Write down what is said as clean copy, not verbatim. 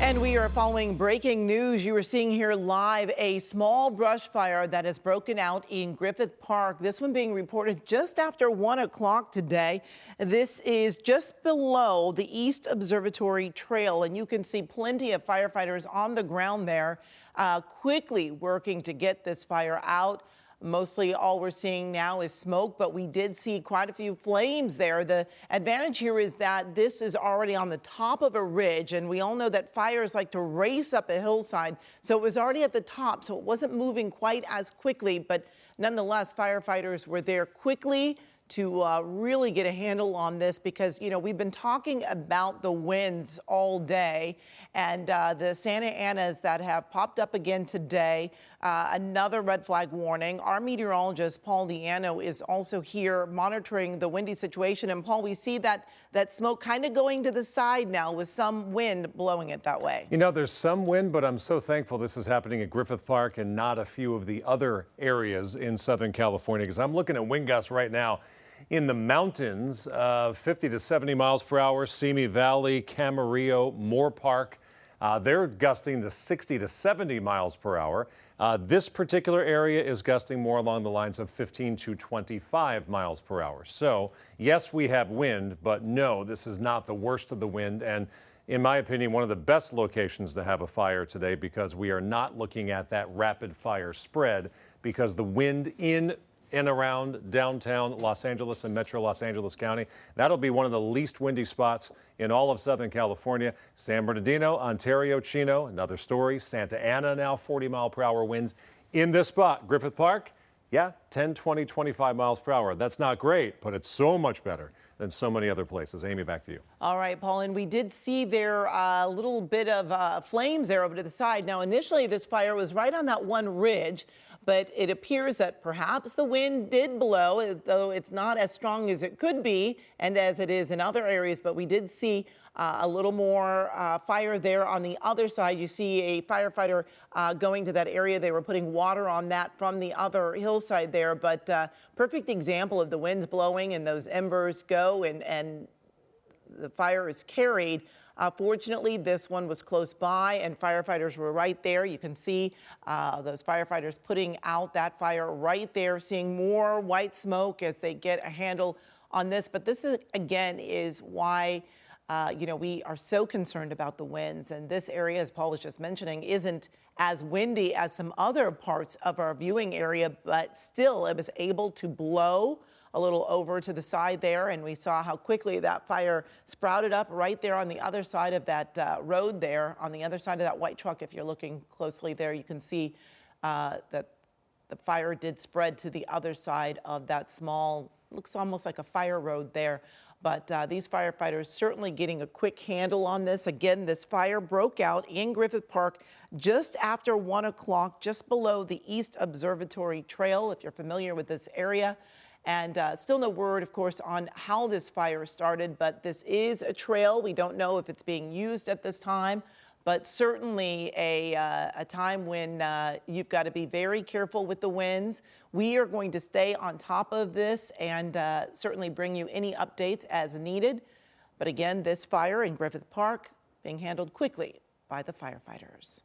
And we are following breaking news. You are seeing here live a small brush fire that has broken out in Griffith Park. This one being reported just after 1 o'clock today. This is just below the East Observatory Trail, and you can see plenty of firefighters on the ground there quickly working to get this fire out. Mostly all we're seeing now is smoke, but we did see quite a few flames there. The advantage here is that this is already on the top of a ridge, and we all know that fires like to race up a hillside. So it was already at the top, so it wasn't moving quite as quickly, but nonetheless, firefighters were there quickly to really get a handle on this because, you know, we've been talking about the winds all day and the Santa Anas that have popped up again today. Another red flag warning. Our meteorologist, Paul Deano, is also here monitoring the windy situation. And Paul, we see that smoke kind of going to the side now with some wind blowing it that way. You know, there's some wind, but I'm so thankful this is happening at Griffith Park and not a few of the other areas in Southern California, because I'm looking at wind gusts right now in the mountains, 50 to 70 miles per hour, Simi Valley, Camarillo, Moore Park. They're gusting to 60 to 70 miles per hour. This particular area is gusting more along the lines of 15 to 25 miles per hour. So, yes, we have wind, but no, this is not the worst of the wind. And in my opinion, one of the best locations to have a fire today, because we are not looking at that rapid fire spread, because the wind in and around downtown Los Angeles and Metro Los Angeles County, that'll be one of the least windy spots in all of Southern California. San Bernardino, Ontario, Chino, another story. Santa Ana now 40 mile per hour winds in this spot. Griffith Park, yeah, 10, 20, 25 miles per hour. That's not great, but it's so much better than so many other places. Amy, back to you. All right, Paul, and we did see there a little bit of flames there over to the side. Now, initially, this fire was right on that one ridge, but it appears that perhaps the wind did blow, though it's not as strong as it could be and as it is in other areas. But we did see a little more fire there on the other side. You see a firefighter going to that area. They were putting water on that from the other hillside there. But perfect example of the winds blowing and those embers go and the fire is carried. Fortunately, this one was close by and firefighters were right there. You can see those firefighters putting out that fire right there, seeing more white smoke as they get a handle on this. But this is, again, is why you know, we are so concerned about the winds. And this area, as Paul was just mentioning, isn't as windy as some other parts of our viewing area, but still it was able to blow a little over to the side there, and we saw how quickly that fire sprouted up right there on the other side of that road there, on the other side of that white truck. If you're looking closely there, you can see that the fire did spread to the other side of that small, looks almost like a fire road there. But these firefighters certainly getting a quick handle on this. Again, this fire broke out in Griffith Park just after 1 o'clock, just below the East Observatory Trail, if you're familiar with this area. And still no word, of course, on how this fire started, but this is a trail. We don't know if it's being used at this time, but certainly a time when you've got to be very careful with the winds. We are going to stay on top of this and certainly bring you any updates as needed. But again, this fire in Griffith Park being handled quickly by the firefighters.